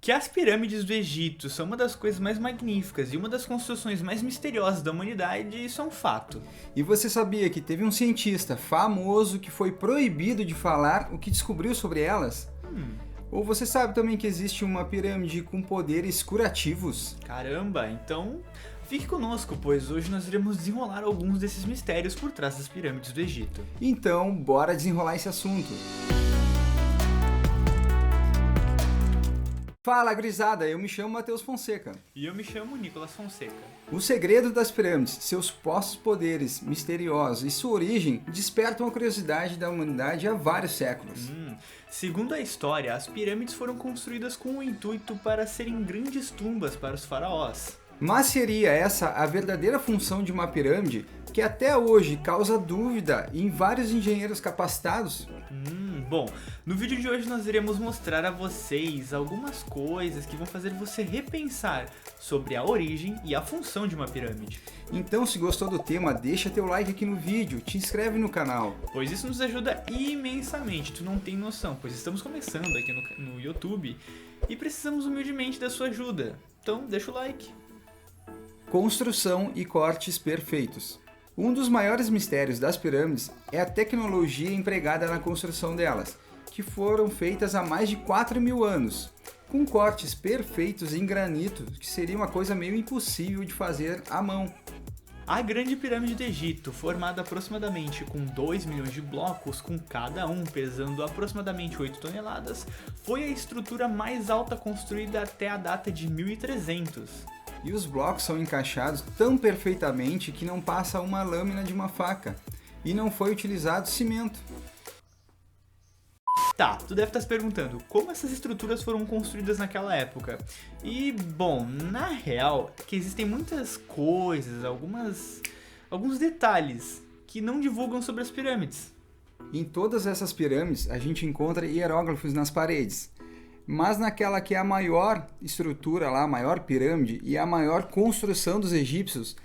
Que as pirâmides do Egito são uma das coisas mais magníficas e uma das construções mais misteriosas da humanidade, isso é um fato. E você sabia que teve um cientista famoso que foi proibido de falar o que descobriu sobre elas? Ou você sabe também que existe uma pirâmide com poderes curativos? Caramba, então fique conosco, pois hoje nós iremos desenrolar alguns desses mistérios por trás das pirâmides do Egito. Então, bora desenrolar esse assunto. Fala, gurizada, eu me chamo Matheus Fonseca. E eu me chamo Nicolas Fonseca. O segredo das pirâmides, seus supostos poderes misteriosos e sua origem despertam a curiosidade da humanidade há vários séculos. Segundo a história, as pirâmides foram construídas com o intuito para serem grandes tumbas para os faraós. Mas seria essa a verdadeira função de uma pirâmide que até hoje causa dúvida em vários engenheiros capacitados? Bom, no vídeo de hoje nós iremos mostrar a vocês algumas coisas que vão fazer você repensar sobre a origem e a função de uma pirâmide. Então, se gostou do tema, deixa teu like aqui no vídeo, te inscreve no canal. Pois isso nos ajuda imensamente, tu não tem noção, pois estamos começando aqui no YouTube e precisamos humildemente da sua ajuda. Então, deixa o like. Construção e cortes perfeitos. Um dos maiores mistérios das pirâmides é a tecnologia empregada na construção delas, que foram feitas há mais de 4.000 anos, com cortes perfeitos em granito, que seria uma coisa meio impossível de fazer à mão. A Grande Pirâmide do Egito, formada aproximadamente com 2 milhões de blocos, com cada um pesando aproximadamente 8 toneladas, foi a estrutura mais alta construída até a data de 1300. E os blocos são encaixados tão perfeitamente que não passa uma lâmina de uma faca, e não foi utilizado cimento. Tá, tu deve estar se perguntando, como essas estruturas foram construídas naquela época? E, bom, na real, que existem muitas coisas, alguns detalhes que não divulgam sobre as pirâmides. Em todas essas pirâmides, a gente encontra hieróglifos nas paredes. Mas naquela que é a maior estrutura lá, a maior pirâmide e a maior construção dos egípcios,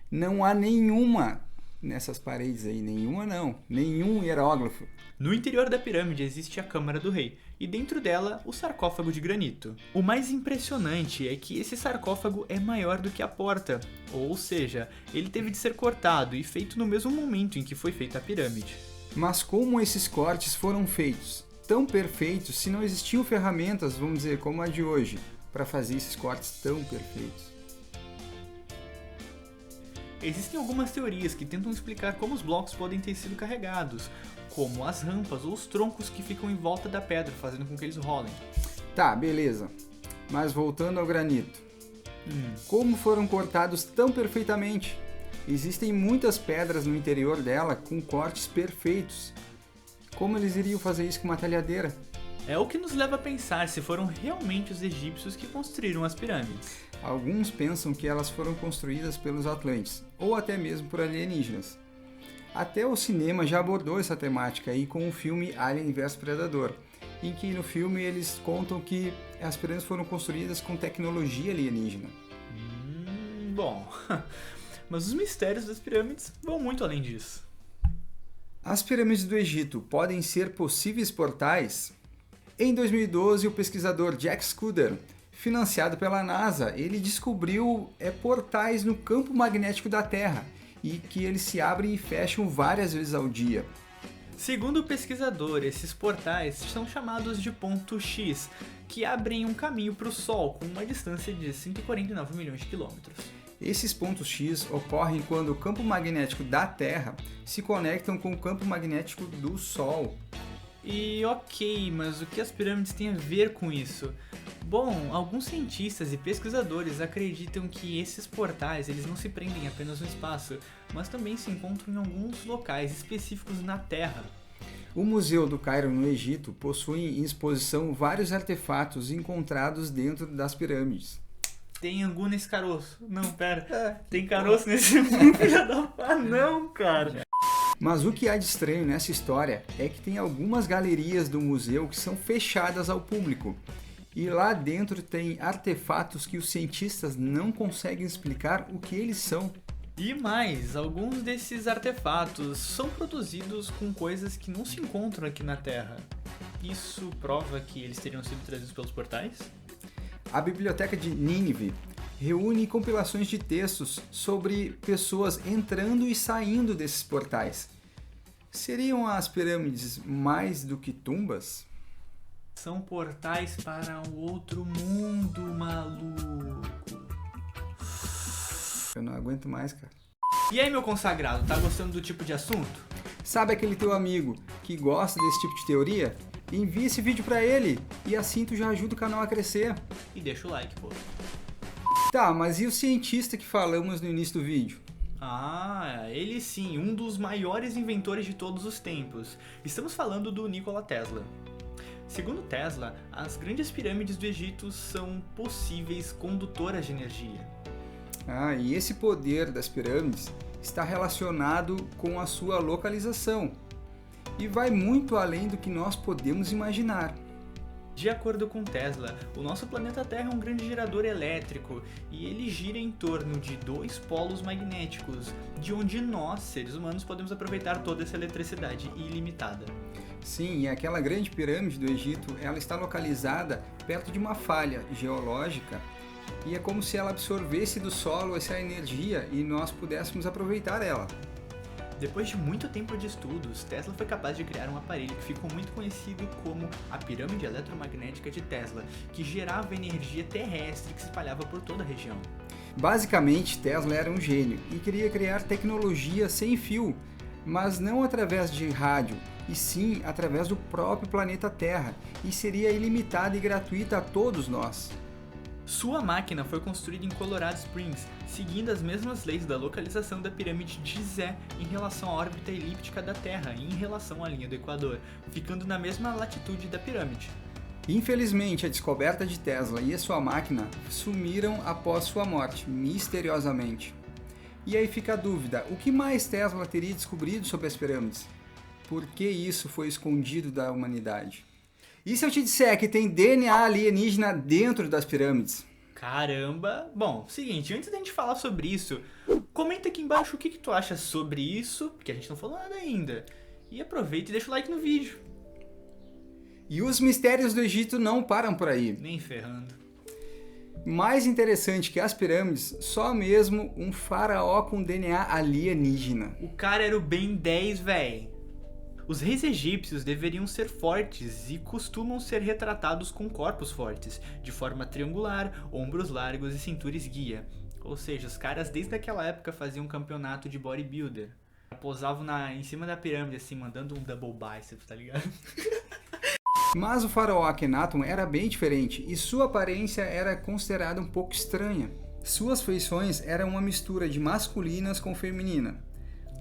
não há nenhuma nessas paredes aí, nenhum hieróglifo. No interior da pirâmide existe a Câmara do Rei, e dentro dela o sarcófago de granito. O mais impressionante é que esse sarcófago é maior do que a porta, ou seja, ele teve de ser cortado e feito no mesmo momento em que foi feita a pirâmide. Mas como esses cortes foram feitos? Tão perfeitos se não existiam ferramentas, vamos dizer, como a de hoje, para fazer esses cortes tão perfeitos. Existem algumas teorias que tentam explicar como os blocos podem ter sido carregados, como as rampas ou os troncos que ficam em volta da pedra, fazendo com que eles rolem. Tá, beleza. Mas voltando ao granito. Como foram cortados tão perfeitamente? Existem muitas pedras no interior dela com cortes perfeitos. Como eles iriam fazer isso com uma talhadeira? É o que nos leva a pensar se foram realmente os egípcios que construíram as pirâmides. Alguns pensam que elas foram construídas pelos Atlantes, ou até mesmo por alienígenas. Até o cinema já abordou essa temática aí com o filme Alien vs Predador, em que no filme eles contam que as pirâmides foram construídas com tecnologia alienígena. Bom, mas os mistérios das pirâmides vão muito além disso. As pirâmides do Egito podem ser possíveis portais? Em 2012, o pesquisador Jack Scudder, financiado pela NASA, ele descobriu portais no campo magnético da Terra e que eles se abrem e fecham várias vezes ao dia. Segundo o pesquisador, esses portais são chamados de ponto X, que abrem um caminho para o Sol com uma distância de 149 milhões de quilômetros. Esses pontos X ocorrem quando o campo magnético da Terra se conectam com o campo magnético do Sol. E ok, mas o que as pirâmides têm a ver com isso? Bom, alguns cientistas e pesquisadores acreditam que esses portais eles não se prendem apenas no espaço, mas também se encontram em alguns locais específicos na Terra. O Museu do Cairo, no Egito, possui em exposição vários artefatos encontrados dentro das pirâmides. Tem angu nesse caroço. Não, pera. Tem caroço nesse filho da pá. Não, cara. Mas o que há de estranho nessa história é que tem algumas galerias do museu que são fechadas ao público. E lá dentro tem artefatos que os cientistas não conseguem explicar o que eles são. E mais, alguns desses artefatos são produzidos com coisas que não se encontram aqui na Terra. Isso prova que eles teriam sido trazidos pelos portais? A Biblioteca de Nínive reúne compilações de textos sobre pessoas entrando e saindo desses portais. Seriam as pirâmides mais do que tumbas? São portais para um outro mundo, maluco. Eu não aguento mais, cara. E aí, meu consagrado, tá gostando do tipo de assunto? Sabe aquele teu amigo que gosta desse tipo de teoria? Envia esse vídeo pra ele e assim tu já ajuda o canal a crescer. E deixa o like, pô. Tá, mas e o cientista que falamos no início do vídeo? Ah, ele sim, um dos maiores inventores de todos os tempos. Estamos falando do Nikola Tesla. Segundo Tesla, as grandes pirâmides do Egito são possíveis condutoras de energia. Ah, e esse poder das pirâmides está relacionado com a sua localização e vai muito além do que nós podemos imaginar. De acordo com Tesla, o nosso planeta Terra é um grande gerador elétrico e ele gira em torno de 2 polos magnéticos, de onde nós, seres humanos, podemos aproveitar toda essa eletricidade ilimitada. Sim, e aquela grande pirâmide do Egito, ela está localizada perto de uma falha geológica e é como se ela absorvesse do solo essa energia e nós pudéssemos aproveitar ela. Depois de muito tempo de estudos, Tesla foi capaz de criar um aparelho que ficou muito conhecido como a pirâmide eletromagnética de Tesla, que gerava energia terrestre que se espalhava por toda a região. Basicamente, Tesla era um gênio e queria criar tecnologia sem fio, mas não através de rádio, e sim através do próprio planeta Terra, e seria ilimitada e gratuita a todos nós. Sua máquina foi construída em Colorado Springs, seguindo as mesmas leis da localização da pirâmide de Gizé em relação à órbita elíptica da Terra e em relação à linha do Equador, ficando na mesma latitude da pirâmide. Infelizmente, a descoberta de Tesla e a sua máquina sumiram após sua morte, misteriosamente. E aí fica a dúvida, o que mais Tesla teria descobrido sobre as pirâmides? Por que isso foi escondido da humanidade? E se eu te disser que tem DNA alienígena dentro das pirâmides? Caramba! Bom, seguinte, antes da gente falar sobre isso, comenta aqui embaixo o que tu acha sobre isso, porque a gente não falou nada ainda. E aproveita e deixa o like no vídeo. E os mistérios do Egito não param por aí. Nem ferrando. Mais interessante que as pirâmides, só mesmo um faraó com DNA alienígena. O cara era o Ben 10, véi. Os reis egípcios deveriam ser fortes e costumam ser retratados com corpos fortes, de forma triangular, ombros largos e cintura esguia. Ou seja, os caras desde aquela época faziam um campeonato de bodybuilder. Posavam em cima da pirâmide assim, mandando um double biceps, tá ligado? Mas o faraó Akhenaton era bem diferente e sua aparência era considerada um pouco estranha. Suas feições eram uma mistura de masculinas com feminina.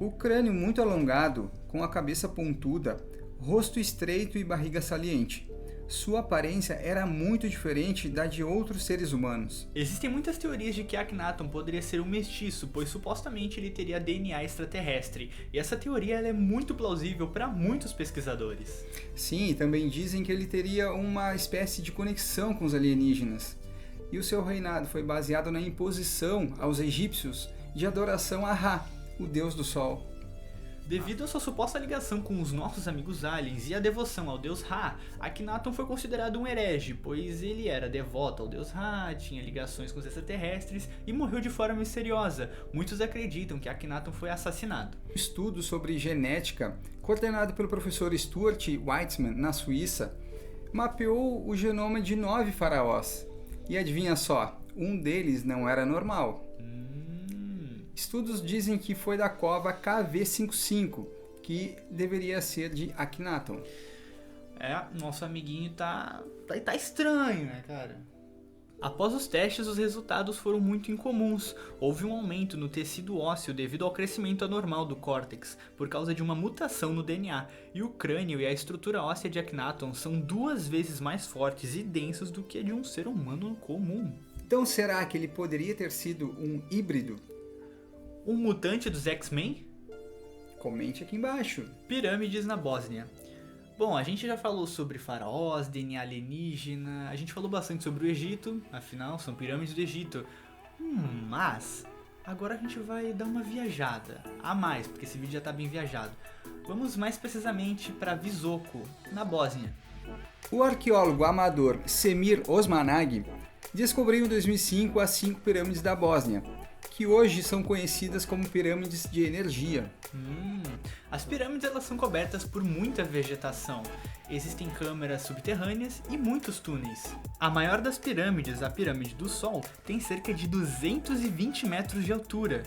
O crânio muito alongado, com a cabeça pontuda, rosto estreito e barriga saliente. Sua aparência era muito diferente da de outros seres humanos. Existem muitas teorias de que Akhenaton poderia ser um mestiço, pois supostamente ele teria DNA extraterrestre, e essa teoria ela é muito plausível para muitos pesquisadores. Sim, também dizem que ele teria uma espécie de conexão com os alienígenas. E o seu reinado foi baseado na imposição aos egípcios de adoração a Ra, o deus do sol. Devido à sua suposta ligação com os nossos amigos aliens e a devoção ao deus Ra, Akhenaton foi considerado um herege, pois ele era devoto ao deus Ra, tinha ligações com os extraterrestres e morreu de forma misteriosa. Muitos acreditam que Akhenaton foi assassinado. Um estudo sobre genética, coordenado pelo professor Stuart Weitzman, na Suíça, mapeou o genoma de 9 faraós. E adivinha só, um deles não era normal. Estudos dizem que foi da cova KV55, que deveria ser de Akhenaton. Nosso amiguinho tá estranho, né, cara? Após os testes, os resultados foram muito incomuns. Houve um aumento no tecido ósseo devido ao crescimento anormal do córtex, por causa de uma mutação no DNA, e o crânio e a estrutura óssea de Akhenaton são 2 vezes mais fortes e densos do que a de um ser humano comum. Então será que ele poderia ter sido um híbrido? Um mutante dos X-Men? Comente aqui embaixo. Pirâmides na Bósnia. Bom, a gente já falou sobre faraós, DNA alienígena, a gente falou bastante sobre o Egito, afinal são pirâmides do Egito. Mas agora a gente vai dar uma viajada a mais, porque esse vídeo já tá bem viajado. Vamos mais precisamente para Visoko, na Bósnia. O arqueólogo amador Semir Osmanag descobriu em 2005 as 5 pirâmides da Bósnia, que hoje são conhecidas como pirâmides de energia. As pirâmides elas são cobertas por muita vegetação. Existem câmaras subterrâneas e muitos túneis. A maior das pirâmides, a Pirâmide do Sol, tem cerca de 220 metros de altura.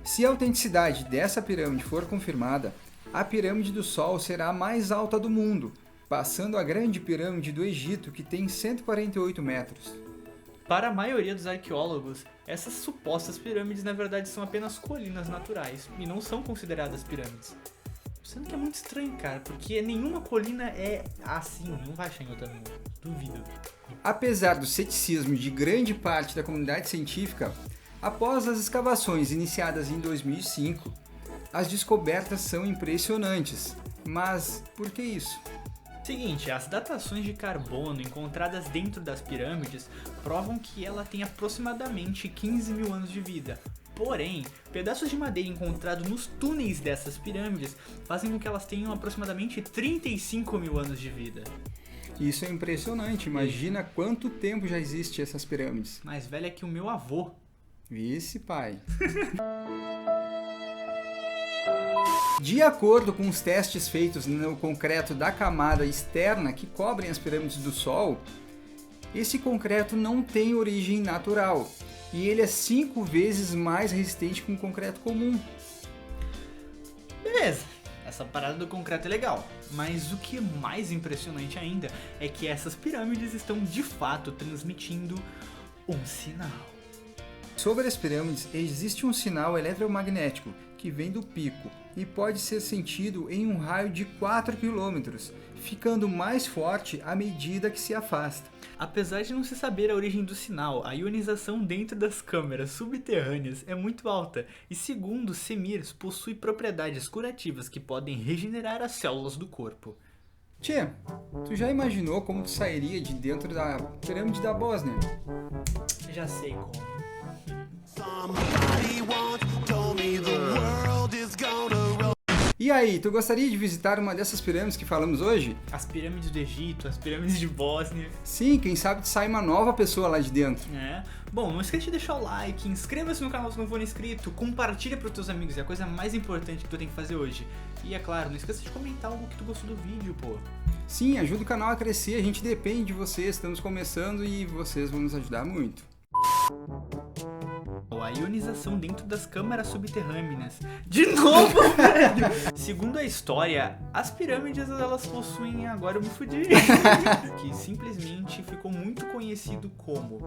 Se a autenticidade dessa pirâmide for confirmada, a Pirâmide do Sol será a mais alta do mundo, passando a Grande Pirâmide do Egito, que tem 148 metros. Para a maioria dos arqueólogos, essas supostas pirâmides na verdade são apenas colinas naturais e não são consideradas pirâmides. Sendo que é muito estranho, cara, porque nenhuma colina é assim, não vai achar em outro mundo, duvido. Apesar do ceticismo de grande parte da comunidade científica, após as escavações iniciadas em 2005, as descobertas são impressionantes. Mas por que isso? Seguinte, as datações de carbono encontradas dentro das pirâmides provam que ela tem aproximadamente 15 mil anos de vida. Porém, pedaços de madeira encontrados nos túneis dessas pirâmides fazem com que elas tenham aproximadamente 35 mil anos de vida. Isso é impressionante, imagina quanto tempo já existe essas pirâmides. Mais velha que o meu avô. Vice, pai. De acordo com os testes feitos no concreto da camada externa que cobrem as pirâmides do Sol, esse concreto não tem origem natural e ele é 5 vezes mais resistente que um concreto comum. Beleza, essa parada do concreto é legal, mas o que é mais impressionante ainda é que essas pirâmides estão de fato transmitindo um sinal. Sobre as pirâmides, existe um sinal eletromagnético que vem do pico e pode ser sentido em um raio de 4 km, ficando mais forte à medida que se afasta. Apesar de não se saber a origem do sinal, a ionização dentro das câmeras subterrâneas é muito alta e, segundo Semir, possui propriedades curativas que podem regenerar as células do corpo. Tchê, tu já imaginou como tu sairia de dentro da pirâmide da Bósnia? Já sei como. E aí, tu gostaria de visitar uma dessas pirâmides que falamos hoje? As pirâmides do Egito, as pirâmides de Bósnia. Sim, quem sabe sai uma nova pessoa lá de dentro. Bom, não esquece de deixar o like, inscreva-se no canal se não for inscrito, compartilha para os teus amigos, é a coisa mais importante que tu tem que fazer hoje. E é claro, não esqueça de comentar algo que tu gostou do vídeo, pô. Sim, ajuda o canal a crescer, a gente depende de vocês, estamos começando e vocês vão nos ajudar muito. A ionização dentro das câmaras subterrâneas. De novo, velho! Segundo a história, as pirâmides elas possuem, agora eu me fudi, que simplesmente ficou muito conhecido como